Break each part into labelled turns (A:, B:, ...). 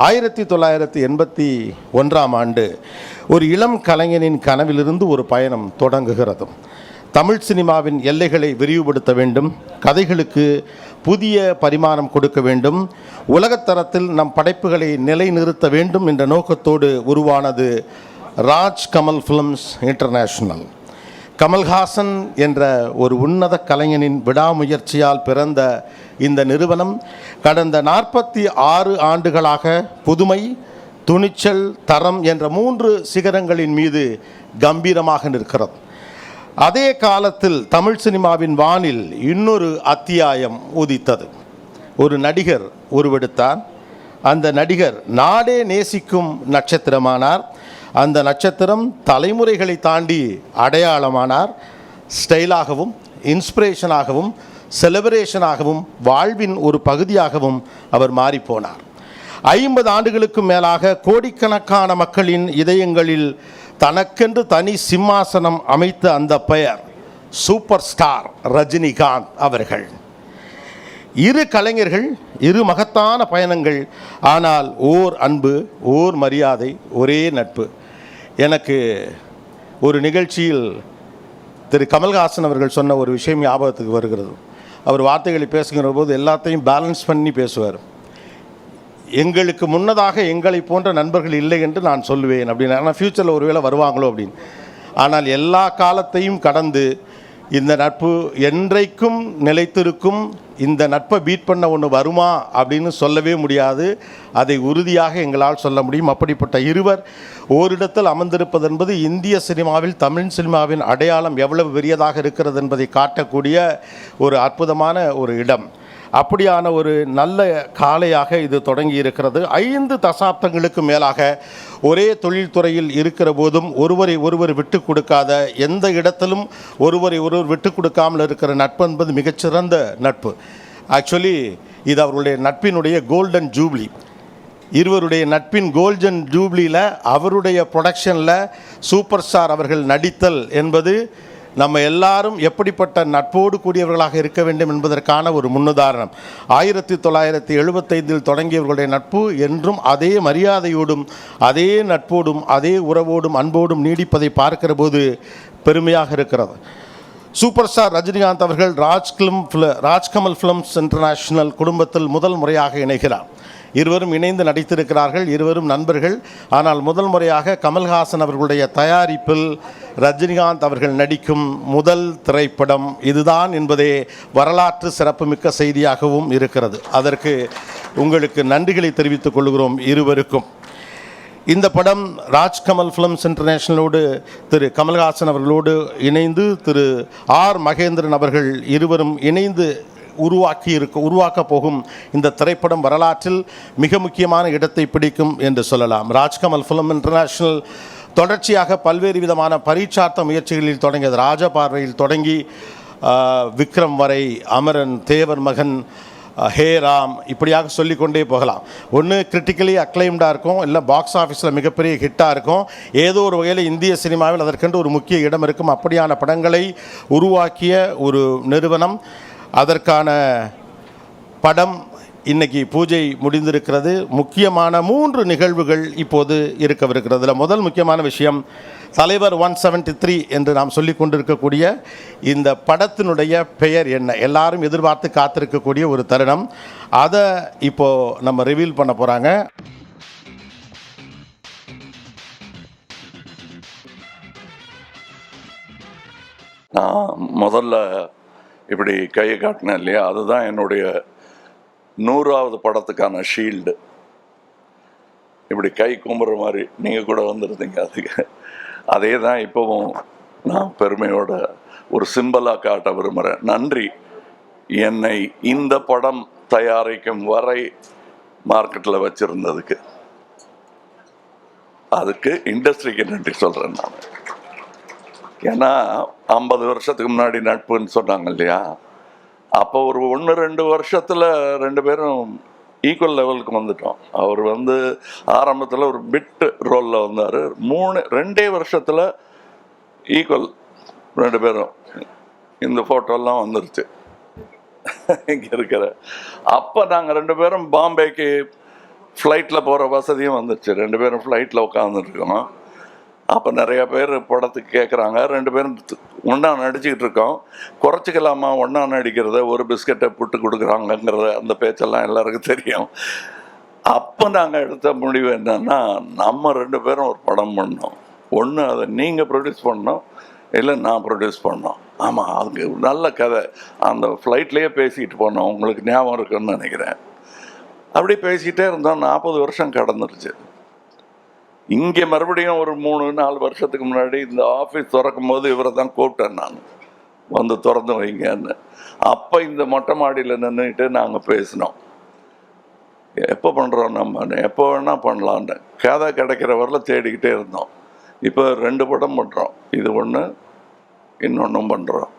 A: 1981 ஒரு இளம் கலைஞனின் கனவிலிருந்து ஒரு பயணம் தொடங்குகிறது. தமிழ் சினிமாவின் எல்லைகளை விரிவுபடுத்த வேண்டும், கதைகளுக்கு புதிய பரிமாணம் கொடுக்க வேண்டும், உலகத்தரத்தில் நம் படைப்புகளை நிலைநிறுத்த வேண்டும் என்ற நோக்கத்தோடு உருவானது ராஜ் கமல் ஃபிலிம்ஸ் இன்டர்நேஷனல். கமல்ஹாசன் என்ற ஒரு உன்னத கலைஞனின் விடாமுயற்சியால் பிறந்த இந்த நிறுவனம் கடந்த 46 ஆண்டுகளாக புதுமை, துணிச்சல், தரம் என்ற 3 சிகரங்களின் மீது கம்பீரமாக நிற்கிறது. அதே காலத்தில் தமிழ் சினிமாவின் வானில் இன்னொரு அத்தியாயம் உதித்தது. ஒரு நடிகர் உருவெடுத்தார். அந்த நடிகர் நாடே நேசிக்கும் நட்சத்திரமானார். அந்த நட்சத்திரம் தலைமுறைகளை தாண்டி அடையாளமானார். ஸ்டைலாகவும், இன்ஸ்பிரேஷனாகவும், செலிப்ரேஷனாகவும், வாழ்வின் ஒரு பகுதியாகவும் அவர் மாறிப்போனார். 50 ஆண்டுகளுக்கும் மேலாக கோடிக்கணக்கான மக்களின் இதயங்களில் தனக்கென்று தனி சிம்மாசனம் அமைத்த அந்த பெயர் சூப்பர் ஸ்டார் ரஜினிகாந்த் அவர்கள். இரு கலைஞர்கள், இரு மகத்தான பயணங்கள், ஆனால் ஓர் அன்பு, ஓர் மரியாதை, ஒரே நட்பு. எனக்கு ஒரு நிகழ்ச்சியில் திரு கமல்ஹாசன் அவர்கள் சொன்ன ஒரு விஷயம் ஞாபகத்துக்கு வருகிறது. அவர் வார்த்தைகளை பேசுகிற போது எல்லாத்தையும் பேலன்ஸ் பண்ணி பேசுவார். எங்களுக்கு முன்னதாக எங்களை போன்ற நண்பர்கள் இல்லை என்று நான் சொல்லுவேன் அப்படின்னு. ஆனால் ஃப்யூச்சரில் ஒருவேளை வருவாங்களோ அப்படின்னு. ஆனால் எல்லா காலத்தையும் கடந்து இந்த நட்பு என்றைக்கும் நிலைத்திருக்கும். இந்த நட்பை பீட் பண்ண ஒன்று வருமா அப்படின்னு சொல்லவே முடியாது. அதை உறுதியாக எங்களால் சொல்ல முடியும். அப்படிப்பட்ட இருவர் ஓரிடத்தில் அமர்ந்திருப்பது என்பது இந்திய சினிமாவில் தமிழ் சினிமாவின் அடையாளம் எவ்வளவு பெரியதாக இருக்கிறது என்பதை காட்டக்கூடிய ஒரு அற்புதமான ஒரு இடம். அப்படியான ஒரு நல்ல காலையாக இது தொடங்கி இருக்கிறது. 5 தசாப்தங்களுக்கு மேலாக ஒரே தொழில்துறையில் இருக்கிற போதும் ஒருவரை ஒருவர் விட்டு கொடுக்காத, எந்த இடத்திலும் ஒருவரை ஒருவர் விட்டு கொடுக்காமல் இருக்கிற நட்பு என்பது மிகச்சிறந்த நட்பு. ஆக்சுவலி இது அவர்களுடைய நட்பினுடைய கோல்டன் ஜூப்ளி. இருவருடைய நட்பின் கோல்டன் ஜூப்ளியில் அவருடைய ப்ரொடக்ஷனில் சூப்பர் ஸ்டார் அவர்கள் நடித்தல் என்பது நம்ம எல்லாரும் எப்படிப்பட்ட நட்போடு கூடியவர்களாக இருக்க வேண்டும் என்பதற்கான ஒரு முன்னுதாரணம். 1975 தொடங்கியவர்களுடைய நட்பு என்றும் அதே மரியாதையோடும், அதே நட்போடும், அதே உறவோடும், அன்போடும் நீடிப்பதை பார்க்கிற போது பெருமையாக இருக்கிறது. சூப்பர் ஸ்டார் ரஜினிகாந்த் அவர்கள் ராஜ் கமல் ஃபிலிம்ஸ் இன்டர்நேஷனல் குடும்பத்தில் முதல் முறையாக இணைகிறார். இருவரும் இணைந்து நடித்திருக்கிறார்கள். இருவரும் நண்பர்கள். ஆனால் முதல் முறையாக கமல்ஹாசன் அவர்களுடைய தயாரிப்பில் ரஜினிகாந்த் அவர்கள் நடிக்கும் முதல் திரைப்படம் இதுதான் என்பதே வரலாற்று சிறப்புமிக்க செய்தியாகவும் இருக்கிறது. அதற்கு உங்களுக்கு நன்றிகளை தெரிவித்துக் கொள்கிறோம் இருவருக்கும். இந்த படம் ராஜ் கமல் ஃபிலிம்ஸ் இன்டர்நேஷனலோடு திரு கமல்ஹாசன் அவர்களோடு இணைந்து திரு ஆர் மகேந்திரன் அவர்கள் இருவரும் இணைந்து உருவாக்க போகும் இந்த திரைப்படம் வரலாற்றில் மிக முக்கியமான இடத்தை பிடிக்கும் என்று சொல்லலாம். ராஜ்கமல் ஃபிலிம் இன்டர்நேஷனல் தொடர்ச்சியாக பல்வேறு விதமான பரீட்சார்த்த முயற்சிகளில் தொடங்கியது. ராஜபார்வையில் தொடங்கி விக்ரம் வரை, அமரன், தேவர் மகன், ஹே ராம், இப்படியாக சொல்லிக்கொண்டே போகலாம். ஒன்று கிரிட்டிக்கலி அக்ளைம்டாக இருக்கும், இல்லை பாக்ஸ் ஆஃபீஸில் மிகப்பெரிய ஹிட்டாக இருக்கும். ஏதோ ஒரு வகையில் இந்திய சினிமாவில் அதற்கென்று ஒரு முக்கிய இடம் இருக்கும். அப்படியான படங்களை உருவாக்கிய ஒரு நிறுவனம். அதற்கான படம் இன்னைக்கு பூஜை முடிந்திருக்கிறது. முக்கியமான 3 நிகழ்வுகள் இப்போது இருக்கவிருக்கிறதுல முதல் முக்கியமான விஷயம் தலைவர் 173 என்று நாம் சொல்லி கொண்டிருக்கக்கூடிய இந்த படத்தினுடைய பெயர் என்ன, எல்லாரும் எதிர்பார்த்து காத்திருக்கக்கூடிய ஒரு தருணம். அதை இப்போது நம்ம ரிவீல் பண்ண போகிறாங்க.
B: நான் முதல்ல இப்படி கையை காட்டினேன் இல்லையா, அதுதான் என்னுடைய 100வது படத்துக்கான ஷீல்டு. இப்படி கை கும்புற மாதிரி நீங்கள் கூட வந்துருந்தீங்க. அதுக்கு அதே தான் இப்போவும் நான் பெருமையோட ஒரு சிம்பலாக காட்ட விரும்புகிறேன். நன்றி, என்னை இந்த படம் தயாரிக்கும் வரை மார்க்கெட்டில் வச்சுருந்ததுக்கு. அதுக்கு இண்டஸ்ட்ரிக்கு நன்றி சொல்கிறேன் நான். ஏன்னா 50 வருஷத்துக்கு முன்னாடி நட்புன்னு சொன்னாங்க இல்லையா, அப்போ ஒரு 1-2 வருஷத்தில் 2 பேரும் ஈக்குவல் லெவலுக்கு வந்துட்டோம். அவர் ஆரம்பத்தில் ஒரு பிட் ரோலில் வந்தார். 2 வருஷத்தில் ஈக்குவல் 2 பேரும். இந்த ஃபோட்டோலாம் வந்துருச்சு இங்கே இருக்கிற. அப்போ நாங்கள் 2 பேரும் பாம்பேக்கு ஃப்ளைட்டில் போகிற வசதியும் வந்துச்சு. 2 பேரும் ஃப்ளைட்டில் உட்காந்துருக்கோம். அப்போ நிறையா பேர் படத்துக்கு கேட்குறாங்க. 2 பேரும் ஒன்றா நடிச்சுக்கிட்டு இருக்கோம். குறைச்சிக்கலாமா ஒன்றா நடிக்கிறத, ஒரு பிஸ்கட்டை புட்டு கொடுக்குறாங்கங்கிறத, அந்த பேச்செல்லாம் எல்லாருக்கும் தெரியும். அப்போ நாங்கள் எடுத்த முடிவு என்னன்னா, நம்ம 2 பேரும் ஒரு படம் பண்ணோம். ஒன்று அதை நீங்கள் ப்ரொடியூஸ் பண்ணோம், இல்லை நான் ப்ரொடியூஸ் பண்ணோம். ஆமாம், அதுக்கு நல்ல கதை. அந்த ஃப்ளைட்லேயே பேசிக்கிட்டு போனோம், உங்களுக்கு ஞாபகம் இருக்குன்னு நினைக்கிறேன். அப்படி பேசிக்கிட்டே இருந்தோம். 40 வருஷம் கடந்துருச்சு. இங்கே மறுபடியும் ஒரு 3-4 வருஷத்துக்கு முன்னாடி இந்த ஆஃபீஸ் திறக்கும் போது இவரை தான் கூப்பிட்டேன் நான், வந்து திறந்து வைங்கன்னு. அப்போ இந்த மொட்டை மாடியில் நின்றுட்டு நாங்கள் பேசினோம், எப்போ பண்ணுறோம் நம்ம, எப்போ வேணால் பண்ணலான்னு. கதை கிடைக்கிற வரல தேடிக்கிட்டே இருந்தோம். இப்போ 2 படம் பண்ணுறோம். இது ஒன்று, இன்னொன்றும் பண்ணுறோம்.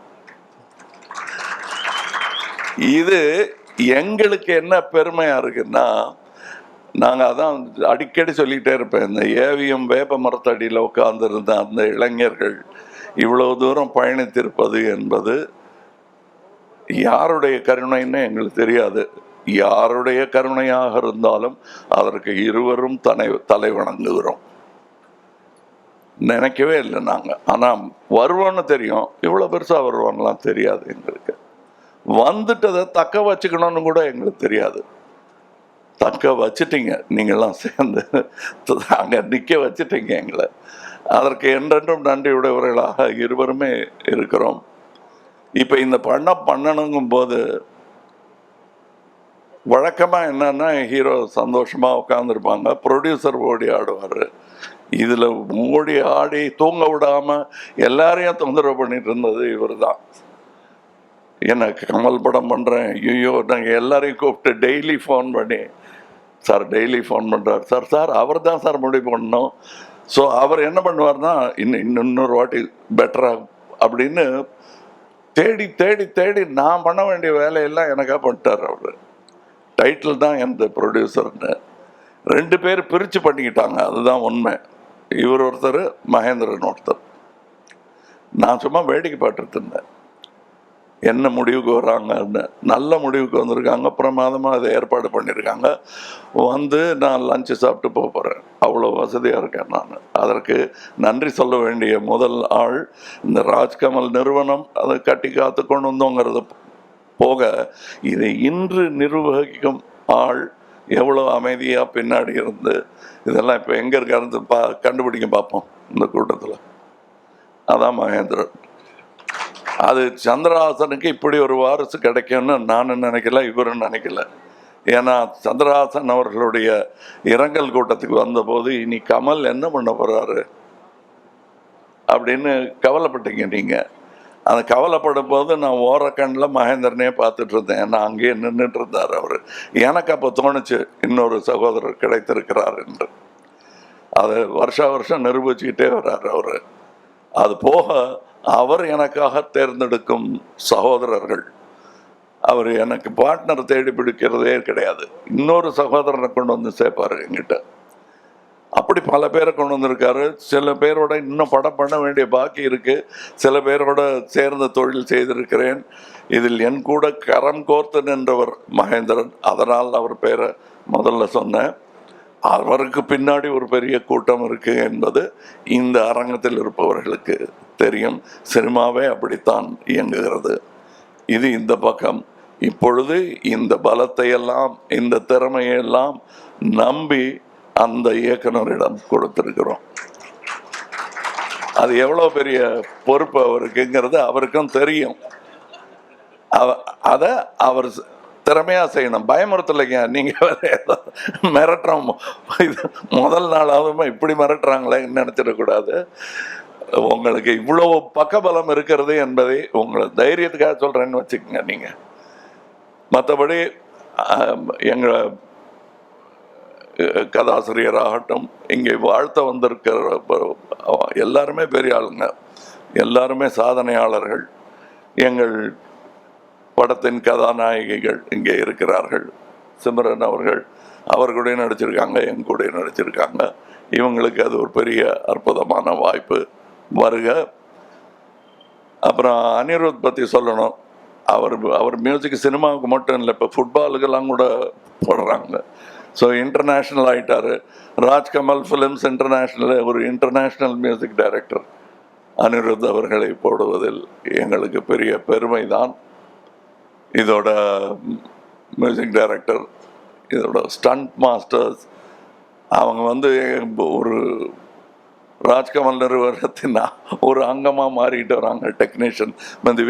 B: இது எங்களுக்கு என்ன பெருமையாக இருக்குன்னா, நாங்கள் அதான் அடிக்கடி சொல்லிக்கிட்டே இருப்பேன், இந்த ஏவிஎம் வேப்ப மரத்தடியில் உட்கார்ந்துருந்த அந்த இளைஞர்கள் இவ்வளோ தூரம் பயணித்திருப்பது என்பது யாருடைய கருணைன்னு எங்களுக்கு தெரியாது. யாருடைய கருணையாக இருந்தாலும் அதற்கு இருவரும் தலை வணங்குகிறோம். நினைக்கவே இல்லை நாங்கள். ஆனால் வருவோன்னு தெரியும், இவ்வளோ பெருசாக வருவான்லாம் தெரியாது எங்களுக்கு. வந்துட்டதை தக்க வச்சுக்கணும்னு கூட எங்களுக்கு தெரியாது. தக்க வச்சுட்டீங்க, நீங்கள்லாம் சேர்ந்து அங்கே நிற்க வச்சுட்டீங்க எங்களை. அதற்கு என்றென்றும் நன்றியுடையவர்களாக இருவருமே இருக்கிறோம். இப்போ இந்த பண்ணணுங்கும் போது வழக்கமாக என்னன்னா, ஹீரோ சந்தோஷமாக உட்காந்துருப்பாங்க, ப்ரொடியூசர் ஓடி ஆடுவார். இதில் ஓடி ஆடி தூங்க விடாமல் எல்லாரையும் தொந்தரவு பண்ணிட்டு இருந்தது இவர் தான். எனக்கு கமல் படம் பண்ணுறேன், ஐயோ, நாங்கள் எல்லாரையும் கூப்பிட்டு டெய்லி ஃபோன் பண்ணி, சார் டெய்லி ஃபோன் பண்ணுறார், சார் அவர் தான் சார் முடிவு பண்ணணும். ஸோ அவர் என்ன பண்ணுவார்னா, இன்னொரு வாட்டி பெட்டராக அப்படின்னு தேடி தேடி தேடி நான் பண்ண வேண்டிய வேலையெல்லாம் எனக்காக பண்ணிட்டார். அவர் டைட்டில் தான் எந்த ப்ரொடியூசர்னு 2 பேர் பிரித்து பண்ணிக்கிட்டாங்க, அதுதான் உண்மை. இவர் ஒருத்தர், மகேந்திரன் ஒருத்தர். நான் சும்மா வேடிக்கை பார்த்துட்டு இருந்தேன், என்ன முடிவுக்கு வர்றாங்கன்னு. நல்ல முடிவுக்கு வந்திருக்காங்க, பிரமாதமாக அதை ஏற்பாடு பண்ணியிருக்காங்க. வந்து நான் லஞ்சு சாப்பிட்டு போகிறேன், அவ்வளோ வசதியாக இருக்கேன் நான். அதற்கு நன்றி சொல்ல வேண்டிய முதல் ஆள் இந்த ராஜ்கமல் நிறுவனம். அதை கட்டி காத்து கொண்டு வந்தோங்கிறது போக, இதை இன்று நிர்வகிக்கும் ஆள் எவ்வளோ அமைதியாக பின்னாடி இருந்து இதெல்லாம் இப்போ எங்கே இருக்காரு கண்டுபிடிக்க பார்ப்போம் இந்த கூட்டத்தில். அதான் மகேந்திரன். அது சந்திரஹாசனுக்கு இப்படி ஒரு வாரிசு கிடைக்கும்னு நானும் நினைக்கல, இவரும் நினைக்கல. ஏன்னா சந்திரஹாசன் அவர்களுடைய இரங்கல் கூட்டத்துக்கு வந்தபோது, இனி கமல் என்ன பண்ண போகிறாரு அப்படின்னு கவலைப்பட்டீங்க நீங்கள். அந்த கவலைப்படும் போது நான் ஓரக்கண்ணில் மகேந்திரனே பார்த்துட்டு இருந்தேன். ஏன்னா அங்கேயே நின்றுட்டு இருந்தார் அவர். எனக்கு அப்போ தோணுச்சு, இன்னொரு சகோதரர் கிடைத்திருக்கிறார் என்று. அதை வருஷம் நிரூபிச்சுக்கிட்டே வர்றார் அவர். அது போக அவர் எனக்காக தேர்ந்தெடுக்கும் சகோதரர்கள், அவர் எனக்கு பார்ட்னர் தேடி பிடிக்கிறதே கிடையாது. இன்னொரு சகோதரனை கொண்டு வந்து சேர்ப்பார் என்கிட்ட. அப்படி பல பேரை கொண்டு வந்திருக்காரு. சில பேரோட இன்னும் படம் பண்ண வேண்டிய பாக்கி இருக்குது. சில பேரோட சேர்ந்த தொழில் செய்திருக்கிறேன். இதில் என் கூட கரம் கோர்த்து நின்றவர் மகேந்திரன். அதனால் அவர் பேரை முதல்ல சொன்னேன். அவருக்கு பின்னாடி ஒரு பெரிய கூட்டம் இருக்கு என்பது இந்த அரங்கத்தில் இருப்பவர்களுக்கு தெரியும். சினிமாவே அப்படித்தான் இயங்குகிறது. இது இந்த பக்கம். இப்பொழுது இந்த பலத்தை எல்லாம், இந்த திறமையெல்லாம் நம்பி அந்த இயக்குனரிடம் கொடுத்திருக்கிறோம். அது எவ்வளோ பெரிய பொறுப்பு அவருக்குங்கிறது அவருக்கும் தெரியும். அதை அவர் திறமையாக செய்யணும். பயமுறுத்தலைங்க, நீங்கள் மிரட்டுறோம். இது முதல் நாளாவது இப்படி மிரட்டுறாங்களேன்னு நினச்சிடக்கூடாது. உங்களுக்கு இவ்வளோ பக்கபலம் இருக்கிறது என்பதை உங்களை தைரியத்துக்காக சொல்கிறேன்னு வச்சுக்கோங்க நீங்கள். மற்றபடி எங்கள் கதாசிரியராகட்டும், இங்கே வாழ்த்த வந்திருக்கிற எல்லாருமே பெரிய ஆளுங்க, எல்லாருமே சாதனையாளர்கள். எங்கள் படத்தின் கதாநாயகிகள் இங்கே இருக்கிறார்கள். சிம்ரன் அவர் கூட நடிச்சிருக்காங்க, என் கூட நடிச்சிருக்காங்க. இவங்களுக்கு அது ஒரு பெரிய அற்புதமான வாய்ப்பு. வருக. அப்புறம் அனிருத் பற்றி சொல்லணும். அவர் மியூசிக் சினிமாவுக்கு மட்டும் இல்லை, இப்போ ஃபுட்பாலுக்கெல்லாம் கூட போடுறாங்க. ஸோ இன்டர்நேஷ்னல் ஆகிட்டார். ராஜ்கமல் ஃபிலிம்ஸ் இன்டர்நேஷ்னல் ஒரு இன்டர்நேஷ்னல் மியூசிக் டைரக்டர் அனிருத் அவர்களை போடுவதில் எங்களுக்கு பெரிய பெருமை தான். இதோட மியூசிக் டைரக்டர், இதோட ஸ்டண்ட் மாஸ்டர்ஸ், அவங்க ஒரு ராஜ்கமல் நிறுவனத்தின் ஒரு அங்கமாக மாறிட்டு வராங்க. டெக்னீஷியன்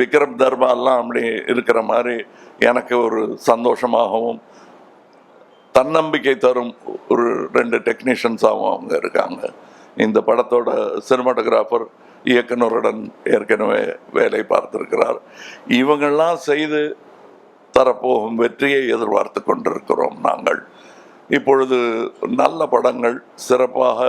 B: விக்ரம் தர்பாலாம் அப்படி இருக்கிற மாதிரி எனக்கு ஒரு சந்தோஷமாகவும் தன்னம்பிக்கை தரும் ஒரு 2 டெக்னீஷியன்ஸாகவும் அவங்க இருக்காங்க. இந்த படத்தோட சினிமாட்டோகிராஃபர் இயக்குனருடன் ஏற்கனவே வேலை பார்த்திருக்கிறார். இவங்கெல்லாம் செய்து தரப்போகும் வெற்றியை எதிர்பார்த்து கொண்டிருக்கிறோம் நாங்கள். இப்பொழுது நல்ல படங்கள், சிறப்பாக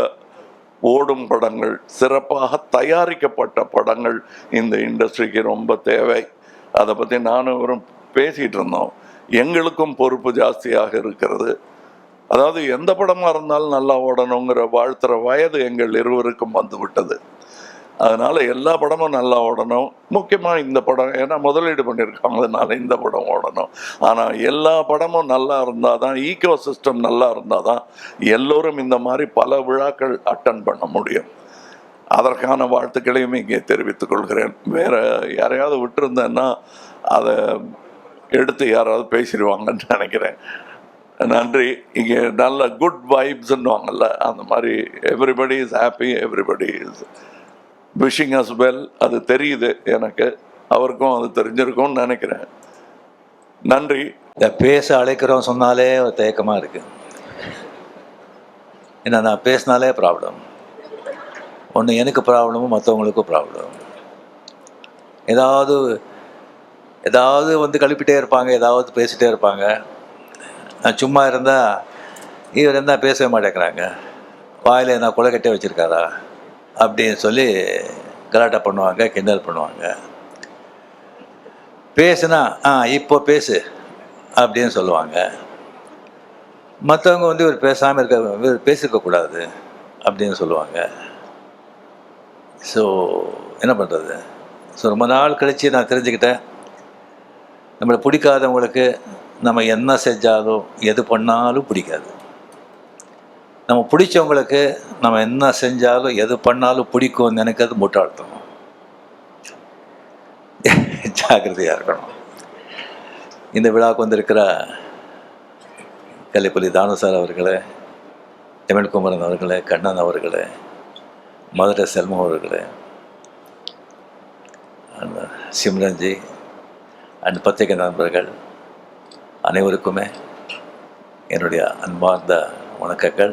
B: ஓடும் படங்கள், சிறப்பாக தயாரிக்கப்பட்ட படங்கள் இந்த இண்டஸ்ட்ரிக்கு ரொம்ப தேவை. அதை பற்றி நானும் இவரும் பேசிகிட்டு இருந்தோம். எங்களுக்கும் பொறுப்பு ஜாஸ்தியாக இருக்கிறது. அதாவது எந்த படமாக இருந்தாலும் நல்லா ஓடணுங்கிற வாழ்த்துற வயது எங்கள் இருவருக்கும் வந்துவிட்டது. அதனால் எல்லா படமும் நல்லா ஓடணும். முக்கியமாக இந்த படம், ஏன்னா முதலீடு பண்ணியிருக்காங்க, அதனால இந்த படம் ஓடணும். ஆனால் எல்லா படமும் நல்லா இருந்தால் தான், ஈக்கோ சிஸ்டம் நல்லா இருந்தால் தான் எல்லோரும் இந்த மாதிரி பல விழாக்கள் அட்டன் பண்ண முடியும். அதற்கான வாழ்த்துக்களையும் இங்கே தெரிவித்துக் கொள்கிறேன். வேறு யாரையாவது விட்டுருந்தேன்னா அதை எடுத்து யாராவது பேசிடுவாங்கன்னு நினைக்கிறேன். நன்றி. இங்கே நல்ல குட் வைப்ஸ்ன்னுவாங்கல்ல, அந்த மாதிரி everybody is happy, everybody is wishing as well. அது தெரியுது எனக்கு, அவருக்கும் அது தெரிஞ்சிருக்கும்னு நினைக்கிறேன். நன்றி.
C: இந்த பேச அழைக்கிறோம் சொன்னாலே ஒரு தயக்கமாக இருக்குது. ஏன்னா நான் பேசினாலே ப்ராப்ளம். ஒன்று எனக்கு ப்ராப்ளமும் மற்றவங்களுக்கும் ப்ராப்ளம். ஏதாவது கழிப்பிட்டே இருப்பாங்க, ஏதாவது பேசிகிட்டே இருப்பாங்க. நான் சும்மா இருந்தால் இவர் இருந்தால் பேசவே மாட்டேங்கிறாங்க, வாயில் என்ன கொலைக்கட்டே வச்சுருக்காரா அப்படின்னு சொல்லி கலாட்டா பண்ணுவாங்க, கிண்டல் பண்ணுவாங்க. பேசுனா இப்போ பேசு அப்படின்னு சொல்லுவாங்க. மற்றவங்க இவர் பேசாமல் இவர் பேசியிருக்கக்கூடாது அப்படின்னு சொல்லுவாங்க. ஸோ என்ன பண்ணுறது? ஸோ ரொம்ப நாள் கழித்து நான் தெரிஞ்சுக்கிட்டேன், நம்மளை பிடிக்காதவங்களுக்கு நம்ம என்ன செஞ்சாலும் எது பண்ணாலும் பிடிக்காது. நம்ம பிடிச்சவங்களுக்கு நம்ம என்ன செஞ்சாலும் எது பண்ணாலும் பிடிக்கும்னு நினைக்கிறது முட்டாள்தனம். ஜாக்கிரதையாக இருக்கணும். இந்த விழாவுக்கு வந்திருக்கிற கல்லிப்பள்ளி தானுசார் அவர்களே, தமிழ்குமரன் அவர்களே, கண்ணன் அவர்களே, மதுரை செல்வம் அவர்களே, அந்த சிம்ரன்ஜி அண்ட் பத்திரிகை நண்பர்கள் அனைவருக்குமே என்னுடைய அன்பார்ந்த வணக்கங்கள்.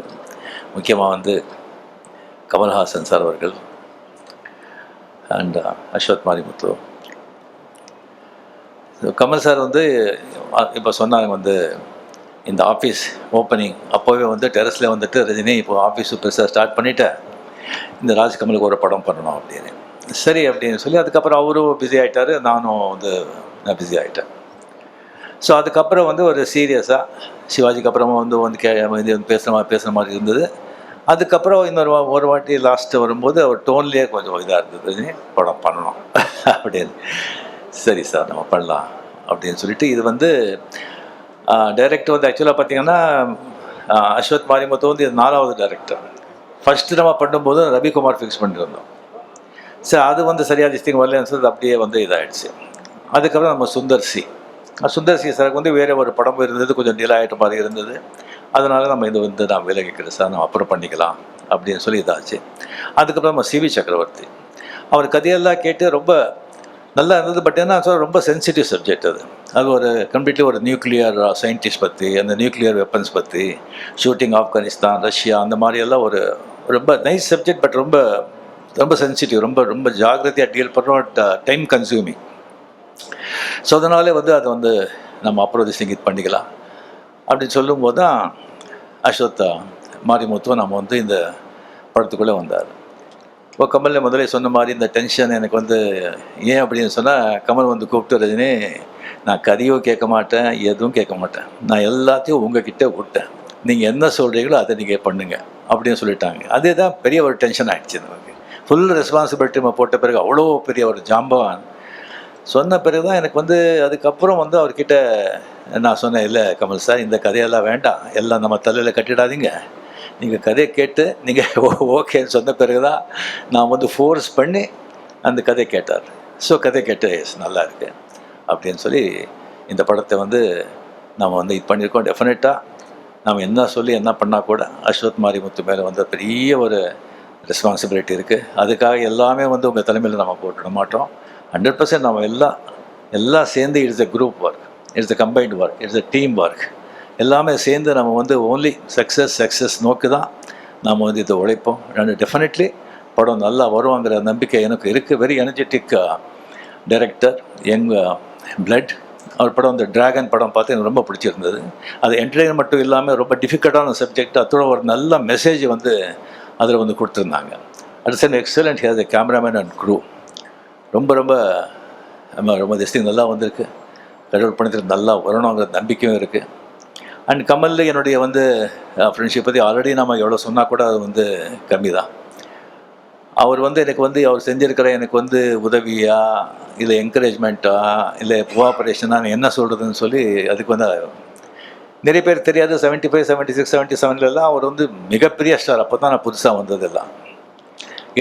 C: முக்கியமாக கமல்ஹாசன் சார் அவர்கள் அண்ட் அஸ்வத் மாரிமுத்து. கமல் சார் இப்போ சொன்னாங்க இந்த ஆஃபீஸ் ஓப்பனிங் அப்போவே டெரஸில் ரஜினி இப்போ ஆஃபீஸ் பெருசாக ஸ்டார்ட் பண்ணிவிட்டேன், இந்த ராஜ்கமலுக்கு ஒரு படம் பண்ணணும் அப்படின்னு. சரி அப்படின்னு சொல்லி அதுக்கப்புறம் அவரும் பிஸி ஆகிட்டார், நானும் நான் பிஸி ஆகிட்டேன். ஸோ அதுக்கப்புறம் ஒரு சீரியஸாக சிவாஜிக்கு அப்புறமா பேசுகிற மாதிரி இருந்தது. அதுக்கப்புறம் ஒரு வாட்டி லாஸ்ட்டு வரும்போது அவர் டோன்லேயே கொஞ்சம் இதாக இருந்தது, படம் பண்ணணும் அப்படின்னு. சரி சார் நம்ம பண்ணலாம் அப்படின்னு சொல்லிட்டு இது டைரக்டர் ஆக்சுவலாக பார்த்திங்கன்னா அஸ்வத் மாரிமுத்து இது 4வது டைரக்டர். ஃபஸ்ட்டு நம்ம பண்ணும்போது ரவிக்குமார் ஃபிக்ஸ் பண்ணியிருந்தோம். சரி அது சரியாக திஸ்திங் வரலன்னு சொல்லி அப்படியே இதாகிடுச்சு. அதுக்கப்புறம் நம்ம சுந்தர் சி சாருக்கு வேறு ஒரு படம் இருந்தது, கொஞ்சம் டிலே ஆகிட்ட மாதிரி இருந்தது. அதனால் நம்ம இது நான் விலகிக்கிறேன் சார், நம்ம அப்புறம் பண்ணிக்கலாம் அப்படின்னு சொல்லி இதாச்சு. அதுக்கப்புறம் நம்ம சிவி சக்கரவர்த்தி, அவர் கதையெல்லாம் கேட்டு ரொம்ப நல்லா இருந்தது. பட் என்ன ரொம்ப சென்சிட்டிவ் சப்ஜெக்ட் அது ஒரு கம்ப்ளீட்லி ஒரு நியூக்ளியர் சயின்டிஸ்ட் பற்றி, அந்த நியூக்ளியர் வெப்பன்ஸ் பற்றி, ஷூட்டிங் ஆப்கானிஸ்தான், ரஷ்யா, அந்த மாதிரியெல்லாம் ஒரு ரொம்ப நைஸ் சப்ஜெக்ட். பட் ரொம்ப ரொம்ப சென்சிட்டிவ், ரொம்ப ரொம்ப ஜாகிரதையாக டீல் பண்ணுறோம், டைம் கன்சியூமிங். ஸோ அதனாலே அது நம்ம அப்புறம் இது பண்ணிக்கலாம் அப்படின்னு சொல்லும்போது தான் அஸ்வத் மாரிமுத்துவ நம்ம இந்த படத்துக்குள்ளே வந்தார். இப்போ கமல் முதலே சொன்ன மாதிரி இந்த டென்ஷன் எனக்கு ஏன் அப்படின்னு சொன்னால், கமல் கூப்பிட்டு ரஜினி நான் கதையோ கேட்க மாட்டேன், எதுவும் கேட்க மாட்டேன், நான் எல்லாத்தையும் உங்ககிட்ட விட்டேன், நீங்கள் என்ன சொல்கிறீங்களோ அதை நீங்கள் பண்ணுங்க அப்படின்னு சொல்லிட்டாங்க. அதே தான் பெரிய ஒரு டென்ஷன் ஆகிடுச்சு நமக்கு. ஃபுல் ரெஸ்பான்சிபிலிட்டி நம்ம போட்ட பிறகு அவ்வளோ பெரிய ஒரு ஜாம்பவான் சொன்ன பிறகு தான் எனக்கு அதுக்கப்புறம் அவர்கிட்ட நான் சொன்னேன், இல்லை கமல் சார் இந்த கதையெல்லாம் வேண்டாம், எல்லாம் நம்ம தலையில் கட்டிடாதீங்க, நீங்கள் கதையை கேட்டு நீங்கள் ஓகேன்னு சொன்ன பிறகு தான் நான் வந்து ஃபோர்ஸ் பண்ணி அந்த கதையை கேட்டார். ஸோ கதை கேட்டு நல்லா இருக்கு அப்படின்னு சொல்லி இந்த படத்தை வந்து நம்ம வந்து இது பண்ணியிருக்கோம். டெஃபினட்டாக நம்ம என்ன சொல்லி என்ன பண்ணால் கூட அஸ்வத் மாரிமுத்து மேலே வந்து பெரிய ஒரு ரெஸ்பான்சிபிலிட்டி இருக்குது. அதுக்காக எல்லாமே வந்து உங்கள் தலைமையில் நம்ம போட்டுட மாட்டோம். 100% நம்ம எல்லாம் சேர்ந்து it's a group work, it's a combined work, it's a team work. எல்லாமே சேர்ந்து நம்ம வந்து ஓன்லி சக்ஸஸ் நோக்கி தான் நம்ம வந்து இதை உழைப்போம். டெஃபினெட்லி படம் நல்லா வருவாங்கிற நம்பிக்கை எனக்கு இருக்குது. Very energetic director, young blood. அவர் படம் வந்து டிராகன் படம் பார்த்து எனக்கு ரொம்ப பிடிச்சிருந்தது. அது என்டர்டெயின் மட்டும் இல்லாமல் ரொம்ப டிஃபிகல்ட்டான சப்ஜெக்ட், அதோட ஒரு நல்ல மெசேஜ் வந்து அதில் வந்து கொடுத்துருந்தாங்க. It's an excellent has a cameraman and crew. ரொம்ப திஸ்டிங் நல்லா வந்திருக்கு. கடவுள் படத்தில் நல்லா வரணுங்கிற நம்பிக்கையும் இருக்குது. அண்ட் கமலில் என்னுடைய வந்து ஃப்ரெண்ட்ஷிப் பற்றி ஆல்ரெடி நம்ம எவ்வளோ சொன்னால் கூட அது வந்து கம்மி தான். அவர் வந்து எனக்கு வந்து அவர் செஞ்சுருக்கிற எனக்கு வந்து உதவியா இல்லை என்கரேஜ்மெண்ட்டா இல்லை கோஆப்ரேஷனாக நான் என்ன சொல்கிறதுன்னு சொல்லி அதுக்கு வந்து நிறைய பேர் தெரியாது. 75, 76, 77லலாம் அவர் வந்து மிகப்பெரிய ஸ்டார். அப்போ தான் நான் புதுசாக வந்ததெல்லாம்.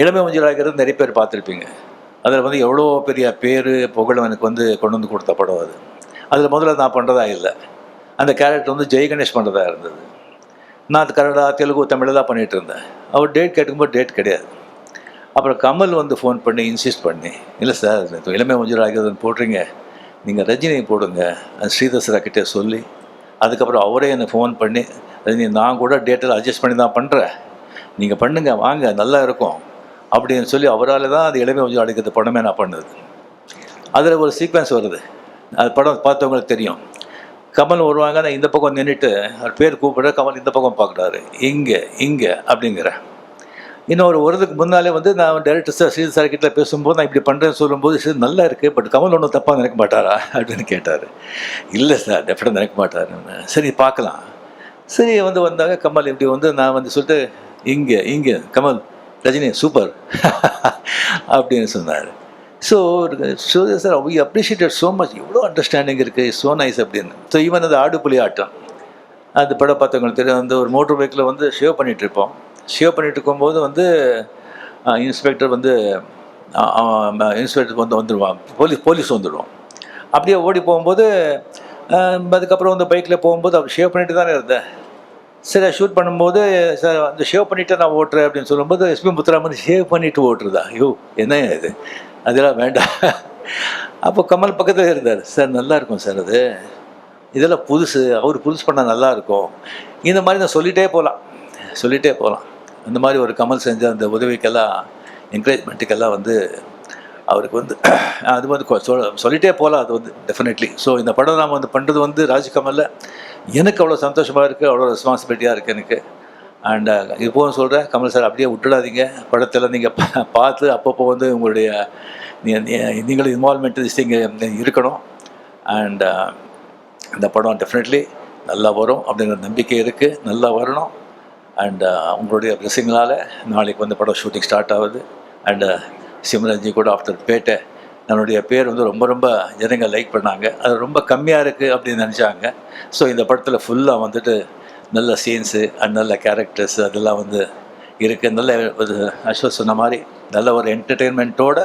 C: இளமை மஞ்சள் ஆகிறது நிறைய பேர் பார்த்துருப்பீங்க. அதில் வந்து எவ்வளோ பெரிய பேர் புகழும் எனக்கு வந்து கொண்டு வந்து கொடுத்த படம் அது. அதில் முதல்ல நான் பண்ணுறதா இல்லை, அந்த கேரக்டர் வந்து ஜெய் கணேஷ் பண்ணுறதா இருந்தது. நான் அது கன்னடா, தெலுங்கு, தமிழ் தான் பண்ணிகிட்டு இருந்தேன். அவர் டேட் கேட்கும்போது டேட் கிடையாது. அப்புறம் கமல் வந்து ஃபோன் பண்ணி இன்சிஸ்ட் பண்ணி, இல்லை சார் இளமை மஞ்சள் ஆகிறதுன்னு போடுறீங்க, நீங்கள் ரஜினியை போடுங்க ஸ்ரீதர் சார்கிட்டே சொல்லி, அதுக்கப்புறம் அவரே என்னை ஃபோன் பண்ணி, ரஜினி நான் கூட டேட்டில் அட்ஜஸ்ட் பண்ணி தான் பண்ணுறேன், நீங்கள் பண்ணுங்கள் வாங்க நல்லா இருக்கும் அப்படின்னு சொல்லி அவரால் தான் அது இளமை மஞ்சள் அடிக்கிறது படமே நான் பண்ணது. அதில் ஒரு சீக்வன்ஸ் வருது, அது படம் பார்த்தவங்களுக்கு தெரியும். கமல் வருவாங்க, நான் இந்த பக்கம் நின்றுட்டு அவர் பேர் கூப்பிட்ற, கமல் இந்த பக்கம் பார்க்குறாரு, இங்கே அப்படிங்கிற. இன்னும் ஒருதுக்கு முன்னாலே வந்து நான் டைரக்டர் சார் ஸ்ரீதர் சார் கிட்ட பேசும்போது நான் இப்படி பண்ணுறேன்னு சொல்லும்போது சரி நல்லா இருக்குது, பட் கமல் ஒன்றும் தப்பாக நினைக்க மாட்டாரா அப்படின்னு கேட்டார். இல்லை சார் டெஃபினட்டாக நினைக்க மாட்டார். சரி பார்க்கலாம். சரி வந்தாங்க கமல் இப்படி வந்து நான் வந்து சொல்லிட்டு இங்கே கமல் ரஜினி சூப்பர் அப்படின்னு சொன்னார். So sir we appreciated so much, எவ்வளோ அண்டர்ஸ்டாண்டிங் இருக்குது, ஸோ நைஸ் அப்படின்னு. ஸோ ஈவன் அந்த ஆடுபுலி ஆட்டம் அந்த படம் பார்த்தவங்களுக்கு தெரியும். வந்து ஒரு மோட்டர் பைக்கில் வந்து ஷேவ் பண்ணிகிட்ருப்போம். ஷேவ் பண்ணிகிட்டு இருக்கும்போது வந்து இன்ஸ்பெக்டர் வந்து வந்துடுவான், போலீஸ் வந்துடுவோம். அப்படியே ஓடி போகும்போது அதுக்கப்புறம் வந்து பைக்கில் போகும்போது அவர் ஷேவ் பண்ணிட்டு தானே இருந்தேன். சரி ஷூட் பண்ணும்போது சார் அந்த ஷேவ் பண்ணிவிட்டு நான் ஓட்டுறேன் அப்படின்னு சொல்லும்போது எஸ்பி முத்துராமன் ஷேவ் பண்ணிவிட்டு ஓட்டுறதா, ஐயோ என்ன இது, அதெல்லாம் வேண்டாம். அப்போ கமல் பக்கத்தில் இருந்தார். சார் நல்லா இருக்கும் சார், அது இதெல்லாம் புதுசு, அவர் புதுசு பண்ணால் நல்லாயிருக்கும். இந்த மாதிரி நான் சொல்லிகிட்டே போகலாம். அந்த மாதிரி ஒரு கமல் செஞ்ச அந்த உதவிக்கெல்லாம் என்கரேஜ்மெண்ட்டுக்கெல்லாம் வந்து அவருக்கு வந்து அது வந்து சொல்லிகிட்டே போகலாம். அது வந்து டெஃபினெட்லி. ஸோ இந்த படம் நாம் வந்து பண்ணுறது வந்து ராஜ்கமலில் எனக்கு அவ்வளோ சந்தோஷமாக இருக்குது, அவ்வளோ ரெஸ்பான்சிபிலிட்டியாக இருக்குது எனக்கு. அண்ட் இப்போவும் சொல்கிறேன், கமல் சார் அப்படியே விட்டுடாதீங்க. படத்தில் நீங்கள் பார்த்து அப்பப்போ வந்து உங்களுடைய நீங்களும் இன்வால்மெண்ட் இங்கே இருக்கணும். அண்ட் இந்த படம் டெஃபினெட்லி நல்லா வரும் அப்படிங்கிற நம்பிக்கை இருக்குது, நல்லா வரணும். அண்ட் உங்களுடைய பிளெஸிங்களால் நாளைக்கு வந்து படம் ஷூட்டிங் ஸ்டார்ட் ஆகுது. அண்டு சிம்ரன்ஜி கூட ஆஃப்டர் பேட்டை என்னுடைய பேர் வந்து ரொம்ப ஜனங்கள் லைக் பண்ணாங்க. அது ரொம்ப கம்மியாக இருக்குது அப்படின்னு நினச்சாங்க. ஸோ இந்த படத்தில் ஃபுல்லாக வந்துட்டு நல்ல சீன்ஸு அண்ட் நல்ல கேரக்டர்ஸ் அதெல்லாம் வந்து இருக்குது. நல்ல ஒரு அஸ்வத் சொன்ன மாதிரி நல்ல ஒரு என்டர்டெயின்மெண்ட்டோட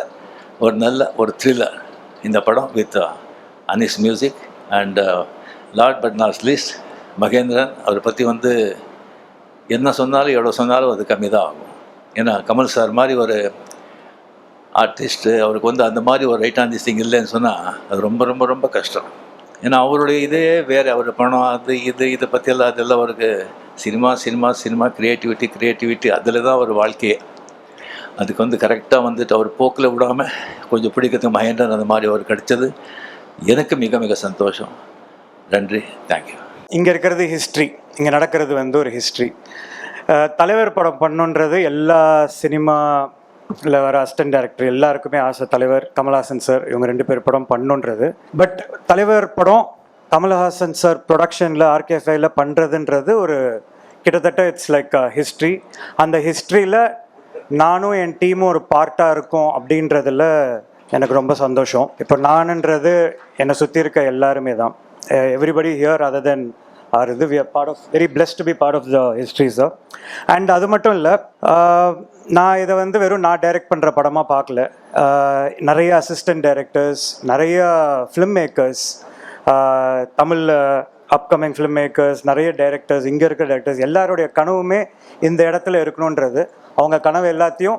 C: ஒரு த்ரில்லர் இந்த படம் with Anis music. And last but not least Mahendran, அவரை பற்றி வந்து என்ன சொன்னாலும் எவ்வளோ சொன்னாலும் அது கம்மி தான் ஆகும். ஏன்னா கமல் சார் மாதிரி ஒரு ஆர்டிஸ்ட்டு அவருக்கு வந்து அந்த மாதிரி ஒரு ரைட் ஆன் திஸ் திங் இல்லைன்னு சொன்னால் அது ரொம்ப கஷ்டம். ஏன்னா அவருடைய இதே வேறு, அவர் பணம் அது இதை பற்றியெல்லாம் அதெல்லாம் அவருக்கு சினிமா க்ரியேட்டிவிட்டி அதில் தான் ஒரு வாழ்க்கையே. அதுக்கு வந்து கரெக்டாக வந்துட்டு அவர் போக்கில் விடாமல் கொஞ்சம் பிடிக்கிறதுக்கு மகேந்திரன் அந்த மாதிரி அவர் கிடைச்சது எனக்கு மிக சந்தோஷம். நன்றி, தேங்க்யூ.
D: இங்கே இருக்கிறது ஹிஸ்ட்ரி, இங்கே நடக்கிறது வந்து ஒரு ஹிஸ்ட்ரி. தலைவர் படம் பண்ணுன்றது எல்லா சினிமாவில் வர அசிஸ்டன்ட் டைரக்டர் எல்லாருக்குமே ஆசை. தலைவர், கமல்ஹாசன் சார் இவங்க 2 பேர் படம் பண்ணுன்றது. பட் தலைவர் படம் கமல்ஹாசன் சார் ப்ரொடக்ஷனில் RK5ல பண்ணுறதுன்றது ஒரு கிட்டத்தட்ட இட்ஸ் லைக் ஹிஸ்ட்ரி. அந்த ஹிஸ்ட்ரியில் நானும் என் டீமும் ஒரு பார்ட்டாக இருக்கோம் அப்படின்றதில் எனக்கு ரொம்ப சந்தோஷம். இப்போ நானுன்றது என்னை சுற்றி இருக்க எல்லாருமே தான். everybody here other than our we are part of very blessed to be part of the history sir. And அது மட்டும் இல்லை, நான் இதை வந்து வெறும் நான் டைரக்ட் பண்ணுற படமாக பார்க்கல. நிறைய அசிஸ்டன்ட் டைரக்டர்ஸ், நிறைய ஃபிலிம் மேக்கர்ஸ், தமிழில் அப்கமிங் ஃபிலிம் மேக்கர்ஸ், நிறைய டைரக்டர்ஸ், இங்கே இருக்கிற டைரக்டர்ஸ் எல்லாருடைய கனவுமே இந்த இடத்துல இருக்கணுன்றது. அவங்க கனவு எல்லாத்தையும்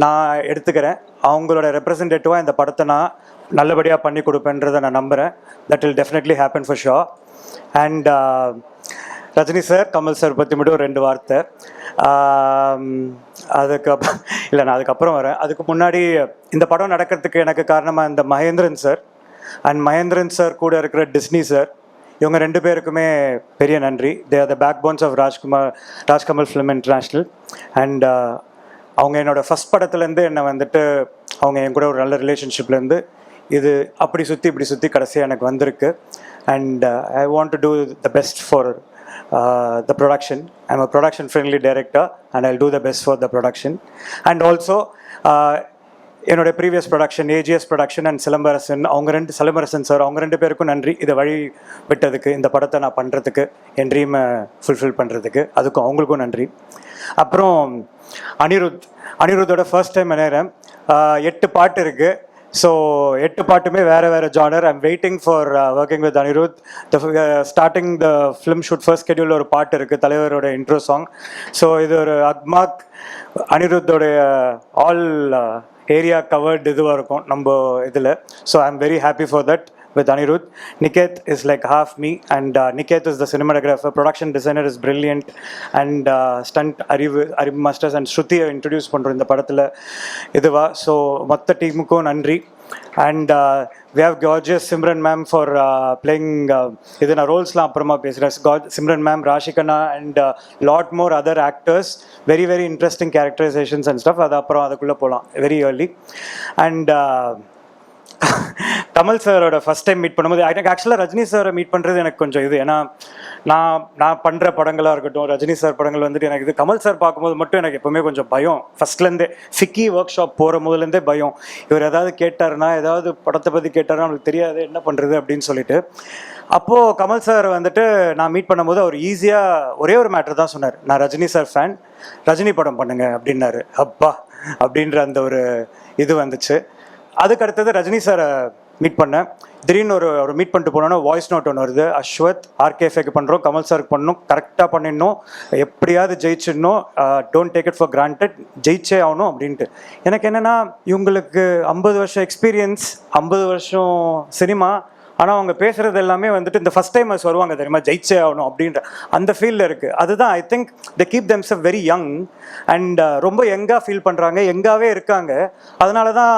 D: நான் எடுத்துக்கிறேன். அவங்களோட ரெப்ரசன்டேட்டிவாக இந்த படத்தை நான் நல்லபடியாக பண்ணி கொடுப்பேன்றதை நான் நம்புகிறேன். That will definitely happen for sure. And Rajini sir, Kamal sir பற்றி மட்டும் 2 வார்த்தை. அதுக்கப்புறம் இல்லை, நான் அதுக்கப்புறம் வரேன். அதுக்கு முன்னாடி இந்த படம் நடக்கிறதுக்கு எனக்கு காரணமாக இந்த Mahendran sir and Mahendran sir கூட இருக்கிற டிஸ்னி சார், இவங்க 2 பேருக்குமே பெரிய நன்றி. They are the backbones of Rajkamal film international. And அவங்க என்னோடய ஃபஸ்ட் படத்துலேருந்து என்னை வந்துட்டு அவங்க என் கூட ஒரு நல்ல ரிலேஷன்ஷிப்லேருந்து இது அப்படி சுற்றி இப்படி சுற்றி கடைசியாக எனக்கு வந்திருக்கு. And I want to do the best for the production. I'm a production friendly director and I'll do the best for the production. And also என்னோட previous production AGS production and Silambarasan, Silambarasan sir, அவங்க 2 பேருக்கும் நன்றி. இதை வழி விட்டதுக்கு, இந்த படத்தை நான் பண்ணுறதுக்கு, என் ட்ரீமை ஃபுல்ஃபில் பண்ணுறதுக்கு, அதுக்கும் அவங்களுக்கும் நன்றி. அப்புறம் அனிருத்தோட ஃபர்ஸ்ட் டைம் நினைக்கிறேன். 8 பாட்டு இருக்குது. ஸோ 8 பாட்டுமே வேறு வேறு genre. I'm waiting for working with Anirudh. Starting the film shoot first ஸ்கெடியூலில் ஒரு பாட்டு இருக்குது, தலைவரோட இன்ட்ரோ சாங். ஸோ இது ஒரு அக்மாக் அனிருத்தோடைய ஆல் ஏரியா கவர்டு இதுவாக இருக்கும் நம்ம இதில். So I am very happy for that with Anirudh. Niket is like half me, and Niket is the cinematographer. Production designer is brilliant, and stunt Arib Masters and Shruti introduce பண்றோம் இந்த படத்துல இதுவா. So மொத்த டீமுக்கும் நன்றி. And we have gorgeous Simran ma'am for playing இது நான் ரோல்ஸ்லாம் அப்புறமா பேசுகிறேன். Simran ma'am, Rashikana and lot more other actors, very very interesting characterizations and stuff. அது அப்புறம் அதுக்குள்ளே போகலாம் very early. And கமல் சாரோட ஃபஸ்ட் டைம் மீட் பண்ணும்போது எனக்கு ஆக்சுவலாக ரஜினி சாரை மீட் பண்ணுறது எனக்கு கொஞ்சம் இது. ஏன்னா நான் பண்ணுற படங்களாக இருக்கட்டும், ரஜினி சார் படங்கள் வந்துட்டு எனக்கு இது. கமல் சார் பார்க்கும்போது மட்டும் எனக்கு எப்போவுமே கொஞ்சம் பயம். ஃபஸ்ட்லேருந்தே ஃபிக்கி ஒர்க் ஷாப் போகிற முதலேருந்தே பயம். இவர் ஏதாவது கேட்டாருன்னா, ஏதாவது படத்தை பற்றி கேட்டாருன்னா அவங்களுக்கு தெரியாது என்ன பண்ணுறது அப்படின்னு சொல்லிட்டு. அப்போது கமல் சார் வந்துட்டு நான் மீட் பண்ணும்போது அவர் ஈஸியாக ஒரே ஒரு மேட்ரு தான் சொன்னார். நான் ரஜினி சார் ஃபேன், ரஜினி படம் பண்ணுங்க அப்படின்னாரு. அப்பா அப்படின்ற அந்த ஒரு இது வந்துச்சு. அதுக்கு அடுத்தது ரஜினி சாரை மீட் பண்ணேன். திடீர்னு ஒரு மீட் பண்ணிட்டு போனோன்னா வாய்ஸ் நோட் ஒன்று வருது. அஸ்வத் ஆர்கேஃபேக்கு பண்ணுறோம், கமல் சாருக்கு பண்ணணும், கரெக்டாக பண்ணிடணும், எப்படியாவது ஜெயிச்சிடணும், don't take it for granted, ஜெயிச்சே ஆகணும் அப்படின்ட்டு. எனக்கு என்னென்னா, இவங்களுக்கு 50 வருஷம் எக்ஸ்பீரியன்ஸ், 50 வருஷம் சினிமா, ஆனால் அவங்க பேசுகிறது எல்லாமே வந்துட்டு இந்த ஃபஸ்ட் டைமர்ஸ் வருவாங்க தெரியுமா, ஜெயிச்சே ஆகணும் அப்படின்ற அந்த ஃபீல்டில் இருக்குது. அதுதான் I think they keep themself very young and ரொம்ப யங்காக ஃபீல் பண்ணுறாங்க, யங்காகவே இருக்காங்க. அதனால தான்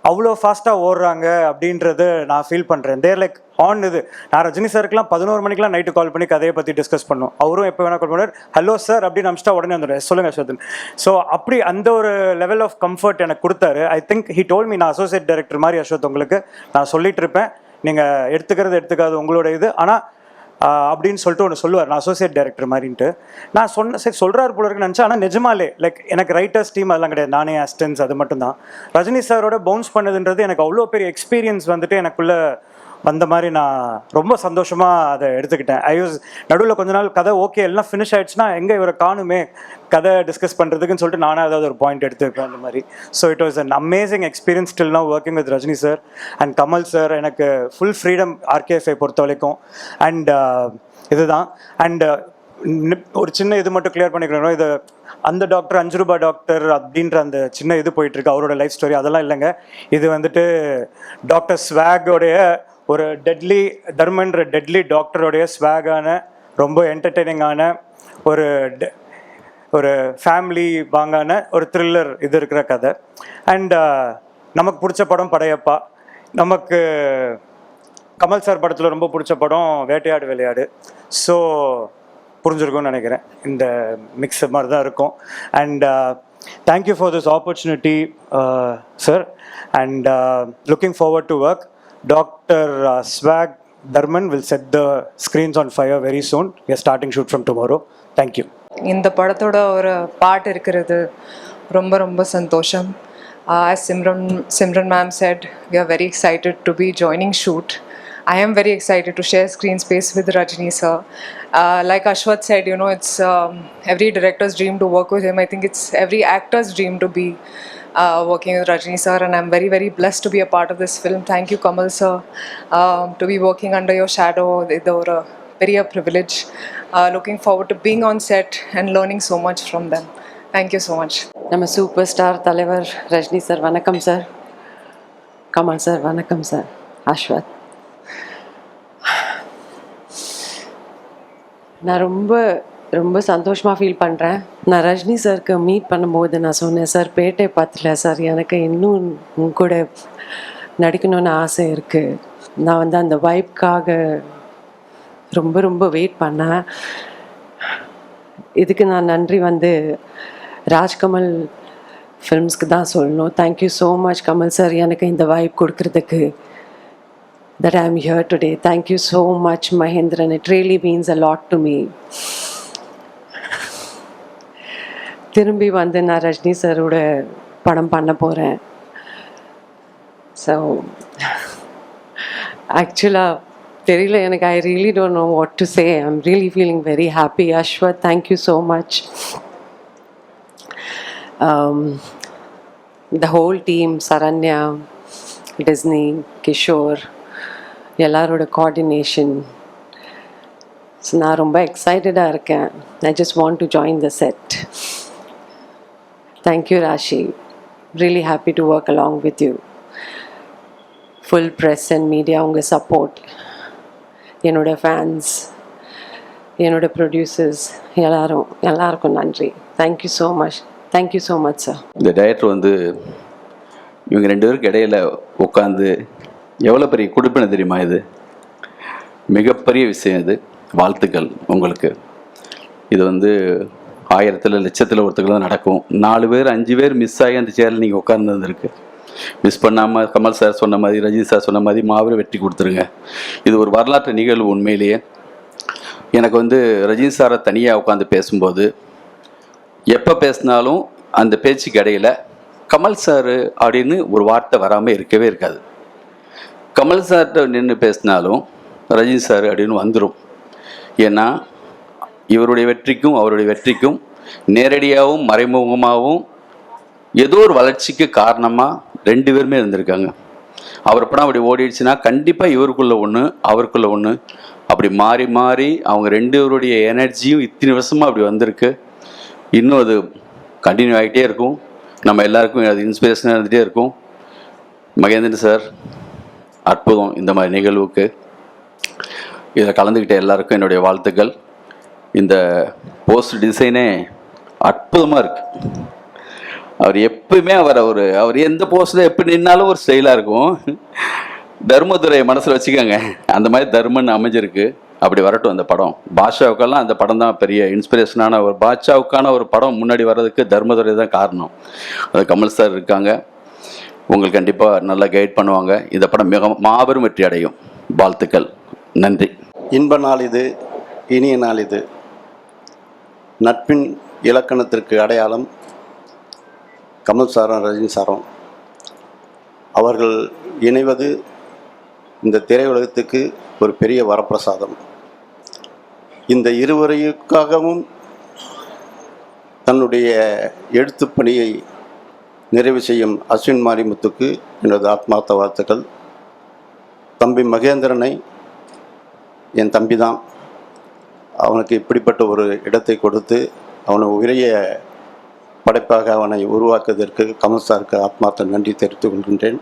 D: அவ்வளோ ஃபாஸ்ட்டாக ஓடுறாங்க அப்படின்றது நான் ஃபீல் பண்ணுறேன். தேர் லைக் ஆன் இது. நான் ரஜினி சாருக்குலாம் 11 மணிக்கெலாம் நைட்டு கால் பண்ணி கதையை பற்றி டிஸ்கஸ் பண்ணோம். அவரும் எப்போ வேணால் கால் பண்ணுவார், ஹலோ சார் அப்படின்னு அமிச்சிட்டா உடனே வந்துடுவேன், சொல்லுங்கள் அஸ்வத். ஸோ அப்படி அந்த ஒரு லெவல் ஆஃப் கம்ஃபர்ட் எனக்கு கொடுத்தாரு. I think he told me, நான் அசோசியேட் டைரக்டர் மாதிரி அஸ்வத், உங்களுக்கு நான் சொல்லிட்டு இருப்பேன், நீங்கள் எடுத்துக்காது உங்களோட இது, ஆனால் அப்படின்னு சொல்லிட்டு ஒன்று சொல்லுவார், நான் அசோசியேட் டைரக்டர் மாதிரின்ட்டு. நான் சரி சொல்கிறார் போல இருக்குன்னு நினச்சேன். ஆனால் நிஜமாலே லைக் எனக்கு ரைட்டர்ஸ் டீம் அதெல்லாம் கிடையாது, நானே அசிஸ்டன்ஸ், அது மட்டும்தான். ரஜினி சாரோட பவுன்ஸ் பண்ணதுன்றது எனக்கு அவ்வளோ பெரிய எக்ஸ்பீரியன்ஸ் வந்துட்டு எனக்குள்ளே வந்த மாதிரி நான் ரொம்ப சந்தோஷமாக அதை எடுத்துக்கிட்டேன். நடுவில் கொஞ்ச நாள் கதை ஓகே எல்லாம் ஃபினிஷ் ஆகிடுச்சுன்னா எங்கே இவரை காணுமே கதை டிஸ்கஸ் பண்ணுறதுக்குன்னு சொல்லிட்டு நானே ஏதாவது ஒரு பாயிண்ட் எடுத்துருப்பேன் அந்த மாதிரி. So it was an amazing experience still now working with Rajini sir and Kamal sir. எனக்கு ஃபுல் ஃப்ரீடம் ஆர்கேஎஃப்ஐ பொறுத்த வரைக்கும். அண்ட் இதுதான். அண்ட் ஒரு சின்ன இது மட்டும் கிளியர் பண்ணிக்கிறோம், இது அந்த டாக்டர் 5 ரூபாய் டாக்டர் அப்படின்ற அந்த சின்ன இது போயிட்டுருக்கு, அவரோட லைஃப் ஸ்டோரி அதெல்லாம் இல்லைங்க. இது வந்துட்டு டாக்டர் ஸ்வாகோடைய ஒரு தர்மன்ற டெட்லி டாக்டருடைய ஸ்வாகான ரொம்ப என்டர்டெய்னிங்கான ஒரு ஃபேமிலி வாங்கான ஒரு த்ரில்லர் இது இருக்கிற கதை. அண்ட் நமக்கு பிடிச்ச படம் படையப்பா. நமக்கு கமல் சார் படத்தில் ரொம்ப பிடிச்ச படம் வேட்டையாடு விளையாடு. ஸோ புரிஞ்சிருக்கும்னு நினைக்கிறேன், இந்த மிக்ஸ் மாதிரி தான் இருக்கும். And thank you for this opportunity sir, and looking forward to work. Dr. Swag Dharman will set the screens on fire very soon. We are starting shoot from tomorrow. Thank you.
E: இந்த படத்தோட ஒரு பாட்டு இருக்கிறது ரொம்ப ரொம்ப சந்தோஷம். As Simran ma'am said, we are very excited to be joining shoot I am very excited to share screen space with Rajni sir. Like Ashwath said, you know, it's every director's dream to work with him. I think it's every actor's dream to be working with Rajni sir, and I'm very, very blessed to be a part of this film. Thank you, Kamal sir, to be working under your shadow. It's a very privilege. Looking forward to being on set and learning so much from them. Thank you so much.
F: நம்ம super star தலைவர் Rajini sir வணக்கம் sir. Kamal sir வணக்கம் sir. Ashwath, நான் ரொம்ப ரொம்ப சந்தோஷமாக feel பண்ணுறேன். நான் ரஜினி சாருக்கு மீட் பண்ணும்போது நான் சொன்னேன், சார் பேட்டை பார்த்துல சார் எனக்கு இன்னும் உங்க கூட நடிக்கணும்னு ஆசை இருக்குது. நான் வந்து அந்த வைப்காக ரொம்ப ரொம்ப வெயிட் பண்ணேன். இதுக்கு நான் நன்றி வந்து ராஜ்கமல் ஃபிலிம்ஸ்க்கு தான் சொல்லணும். Thank you so much Kamal sir எனக்கு இந்த வைப் கொடுக்கறதுக்கு. that I am here today. Thank you so much, Mahendran. It really means a lot to me. திரும்பி வந்து நான் ரஜினி சாரோட படம் பண்ண போகிறேன். ஸோ ஆக்சுவலாக தெரியல எனக்கு. I really don't know what to say. I am really feeling very happy. Ashwath, thank you so much. The whole team, Saranya, Disney, Kishore, எல்லாரோட கோஆர்டினேஷன். ஸோ நான் ரொம்ப எக்ஸைட்டடாக இருக்கேன். I just want to join the set. Thank you Rashi. Really happy to work along with you. Full press and media உங்கள் support, என்னோட fans, என்னோட producers எல்லாருக்கும் நன்றி. Thank you so much. Thank you so much sir.
G: இந்த டைரக்டர் வந்து இவங்க 2 பேருக்கு இடையில உட்காந்து எவ்வளோ பெரிய குடுப்பினை தெரியுமா? இது மிகப்பெரிய விஷயம். இது வாழ்த்துக்கள் உங்களுக்கு. இது வந்து 1000 லட்சத்தில் ஒருத்தருக்கு தான் நடக்கும். 4 பேர் 5 பேர் மிஸ் ஆகி அந்த சேரில் நீங்கள் உட்கார்ந்துருக்கு. மிஸ் பண்ணாமல் கமல் சார் சொன்ன மாதிரி, ரஜினி சார் சொன்ன மாதிரி மாபெரும் வெற்றி கொடுத்துருங்க. இது ஒரு வரலாற்று நிகழ்வு. உண்மையிலேயே எனக்கு வந்து ரஜினி சாரை தனியாக உட்காந்து பேசும்போது எப்போ பேசினாலும் அந்த பேச்சுக்கு இடையில கமல் சார் அப்படின்னு ஒரு வார்த்தை வராமல் இருக்கவே இருக்காது. கமல் சார்கிட்ட நின்று பேசினாலும் ரஜினி சார் அப்படின்னு வந்துடும். ஏன்னா இவருடைய வெற்றிக்கும் அவருடைய வெற்றிக்கும் நேரடியாகவும் மறைமுகமாகவும் ஏதோ ஒரு வளர்ச்சிக்கு காரணமாக 2 பேருமே இருந்திருக்காங்க. அவர் படம் அப்படி ஓடிடுச்சுன்னா கண்டிப்பாக இவருக்குள்ள ஒன்று அவருக்குள்ள ஒன்று அப்படி மாறி மாறி அவங்க 2 பேருடைய எனர்ஜியும் இத்தனை வருஷமாக அப்படி வந்திருக்கு. இன்னும் அது கண்டினியூ ஆகிட்டே இருக்கும். நம்ம எல்லாருக்கும் அது இன்ஸ்பிரேஷனாக இருந்துகிட்டே இருக்கும். மகேந்திரன் சார் அற்புதம் இந்த மாதிரி நிகழ்வுக்கு. இதில் கலந்துக்கிட்ட எல்லாருக்கும் என்னுடைய வாழ்த்துக்கள். இந்த போஸ்ட் டிசைனே அற்புதமாக இருக்குது. அவர் எப்பவுமே அவர் எந்த போஸ்டில் எப்படி நின்னாலும் ஒரு ஸ்டைலாக இருக்கும். தர்மதுரை மனசில் வச்சுக்கோங்க, அந்த மாதிரி தர்மன்னு அமைஞ்சிருக்கு. அப்படி வரட்டும் அந்த படம். பாஷாவுக்கெல்லாம் அந்த படம் தான் பெரிய இன்ஸ்பிரேஷனான ஒரு பாஷாவுக்கான ஒரு படம் முன்னாடி வர்றதுக்கு தர்மதுரை தான் காரணம். அது கமல் சார் இருக்காங்க, உங்களுக்கு கண்டிப்பாக நல்லா கைட் பண்ணுவாங்க. இந்த படம் மிக மாபெரும் வெற்றி அடையும். வாழ்த்துக்கள். நன்றி.
H: இன்ப நாள் இது, இனிய நாள் இது. நட்பின் இலக்கணத்திற்கு அடையாளம் கமல் சாரும் ரஜினி சாரும். அவர்கள் இணைவது இந்த திரையுலகத்துக்கு ஒரு பெரிய வரப்பிரசாதம். இந்த இருவரைக்காகவும் தன்னுடைய எழுத்துப் பணியை நிறைவு செய்யும் அஸ்வின் மாரிமுத்துக்கு எனது ஆத்மார்த்த வாழ்த்துக்கள். தம்பி மகேந்திரனை என் தம்பி தான். அவனுக்கு இப்படிப்பட்ட ஒரு இடத்தை கொடுத்து அவனை உரிய படைப்பாக அவனை உருவாக்குவதற்கு கமல் சாருக்கு ஆத்மார்த்த நன்றி தெரிவித்துக் கொள்கின்றேன்.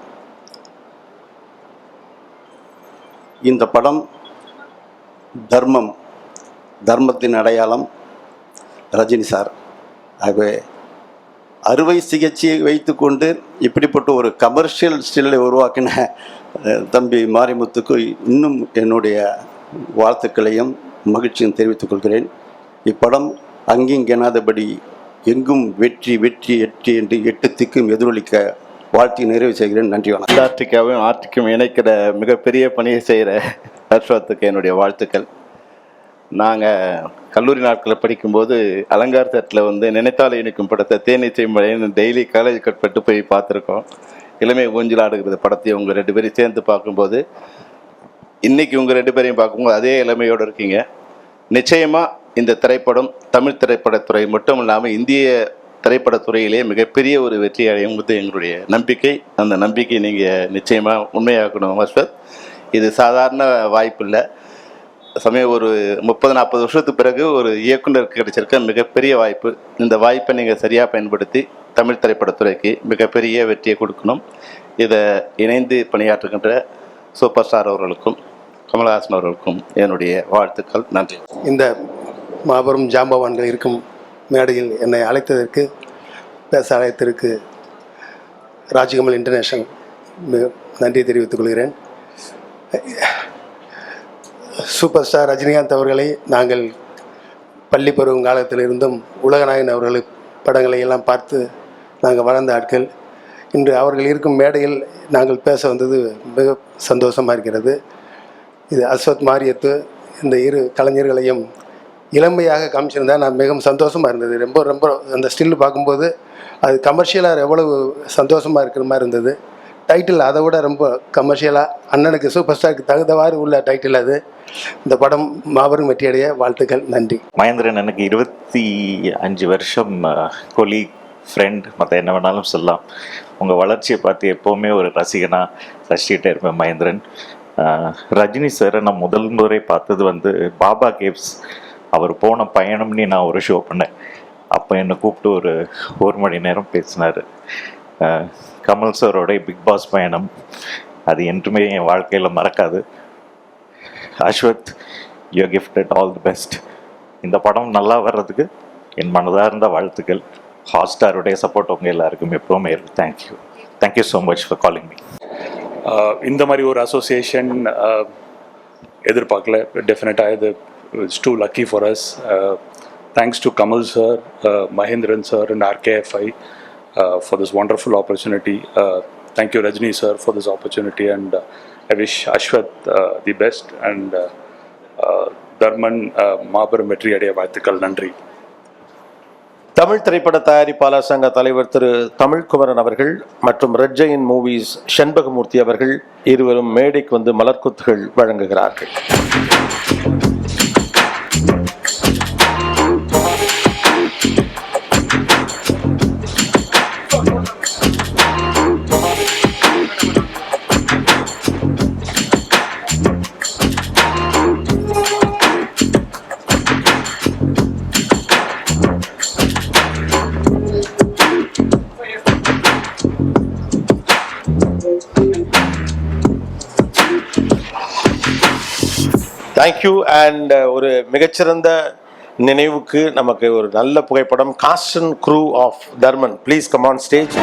H: இந்த படம் தர்மத்தின் அடையாளம் ரஜினி சார். ஆகவே அறுவை சிகிச்சையை வைத்துக்கொண்டு இப்படிப்பட்ட ஒரு கமர்ஷியல் ஸ்டில்லை உருவாக்கின தம்பி மாரிமுத்துக்கு இன்னும் என்னுடைய வாழ்த்துக்களையும் மகிழ்ச்சியும் தெரிவித்துக் கொள்கிறேன். இப்படம் அங்கிங்கெனாதபடி எங்கும் வெற்றி வெற்றி வெற்றி என்று 8 திக்கும் எதிரொலிக்க வாழ்த்தி நிறைவு செய்கிறேன். நன்றி, வணக்கம்.
I: ஆர்டிகாவும் ஆர்டிக்கும் இணைக்கிற மிகப்பெரிய பணியை செய்கிற அஸ்வத்துக்கு என்னுடைய வாழ்த்துக்கள். நாங்கள் கல்லூரி நாட்களில் படிக்கும்போது அலங்கார் தேட்டரில் வந்து நினைத்தால் இனிக்கும் படத்தை தேனீச்சை மழைன்னு டெய்லி காலேஜ் கட்பட்டு போய் பார்த்துருக்கோம். இளமை ஊஞ்சல் ஆடுகிறது படத்தையும் உங்கள் 2 பேரும் சேர்ந்து பார்க்கும்போது இன்னைக்கு உங்கள் 2 பேரையும் பார்க்கும்போது அதே இளமையோடு இருக்கீங்க. நிச்சயமாக இந்த திரைப்படம் தமிழ் திரைப்படத்துறை மட்டும் இல்லாமல் இந்திய திரைப்படத்துறையிலே மிகப்பெரிய ஒரு வெற்றி அடையும்போது எங்களுடைய நம்பிக்கை. அந்த நம்பிக்கை நீங்கள் நிச்சயமாக உண்மையாக்கணும் அஸ்வத். இது சாதாரண வாய்ப்பு இல்லை. சமயம் ஒரு 30-40 வருஷத்துக்கு பிறகு ஒரு இயக்குனருக்கு கிடைச்சிருக்க மிகப்பெரிய வாய்ப்பு. இந்த வாய்ப்பை நீங்கள் சரியாக பயன்படுத்தி தமிழ் திரைப்படத்துறைக்கு மிகப்பெரிய வெற்றியை கொடுக்கணும். இதை இணைந்து பணியாற்றுகின்ற சூப்பர் ஸ்டார் அவர்களுக்கும் கமலஹாசன் அவர்களுக்கும் என்னுடைய வாழ்த்துக்கள். நன்றி.
J: இந்த மாபெரும் ஜாம்பவான்கள் இருக்கும் மேடையில் என்னை அழைத்ததற்கு, பேச அழைத்ததற்கு ராஜ்கமல் இன்டர்நேஷனல் நன்றி தெரிவித்துக் கொள்கிறேன். சூப்பர் ஸ்டார் ரஜினிகாந்த் அவர்களை நாங்கள் பள்ளி பருவம் காலத்திலிருந்தும் உலகநாயகன் அவர்கள் படங்களை எல்லாம் பார்த்து நாங்கள் வளர்ந்த ஆட்கள். இன்று அவர்கள் இருக்கும் மேடையில் நாங்கள் பேச வந்தது மிக சந்தோஷமாக இருக்கிறது. இது அஸ்வத் மாரியத்து இந்த இரு கலைஞர்களையும் இளமையாக காமிச்சிருந்தால் நான் மிகவும் சந்தோஷமாக இருந்தது. ரொம்ப ரொம்ப அந்த ஸ்டில் பார்க்கும்போது அது கமர்ஷியலாக எவ்வளவு சந்தோஷமாக இருக்கிற மாதிரி இருந்தது. டைட்டில் அதை விட ரொம்ப கமர்ஷியலாக அண்ணனுக்கு சூப்பர் ஸ்டாருக்கு தகுந்தவாறு உள்ள டைட்டில் அது. இந்த படம் மாபெரும் வெற்றியடைய வாழ்த்துக்கள். நன்றி.
K: மகேந்திரன் எனக்கு 25 வருஷம் கொலீக், ஃப்ரெண்ட், மற்ற என்ன வேணாலும் சொல்லலாம். உங்கள் வளர்ச்சியை பார்த்து எப்போவுமே ஒரு ரசிகனாக ரசிச்சுட்டே இருப்பேன் மகேந்திரன். ரஜினி சாரை நான் முதல் முறை பார்த்தது வந்து பாபா கேவ்ஸ் அவர் போன பயணம்னு நான் ஒரு ஷோ பண்ணேன். அப்போ என்னை கூப்பிட்டு ஒரு மணி நேரம் பேசினார். கமல் சாரோட பிக் பாஸ் பயணம் அது என்றுமே என் வாழ்க்கையில் மறக்காது. Ashwath, you gifted all the best. இந்த படம் நல்லா வர்றதுக்கு என் மனதார்ந்த வாழ்த்துக்கள். ஹாட்ஸ்டாருடைய சப்போர்ட் உங்கள் எல்லாருக்கும் எப்போவுமே இருக்குது. Thank you so much for calling me.
L: இந்த மாதிரி ஒரு அசோசியேஷன் எதிர்பார்க்கல. டெஃபினட்டாக இது it's too lucky for us. Thanks to Kamal sir, Mahendran sir and RKFI for this wonderful opportunity. Thank you Rajni sir for this opportunity, and I wish Ashwath the best, and Dharman மாபெரும் வெற்றி அடைய வாழ்த்துக்கள். நன்றி.
A: தமிழ் திரைப்பட தயாரிப்பாளர் சங்க தலைவர் திரு தமிழ்குமரன் அவர்கள் மற்றும் ரெட் ஜெயின் மூவிஸ் செண்பகமூர்த்தி அவர்கள் இருவரும் மேடைக்கு வந்து மலர்கொத்துகள் வழங்குகிறார்கள். தேங்க்யூ. அண்ட் ஒரு மிகச்சிறந்த நினைவுக்கு நமக்கு ஒரு நல்ல புகைப்படம். Cast and crew of Dharman, please come on stage.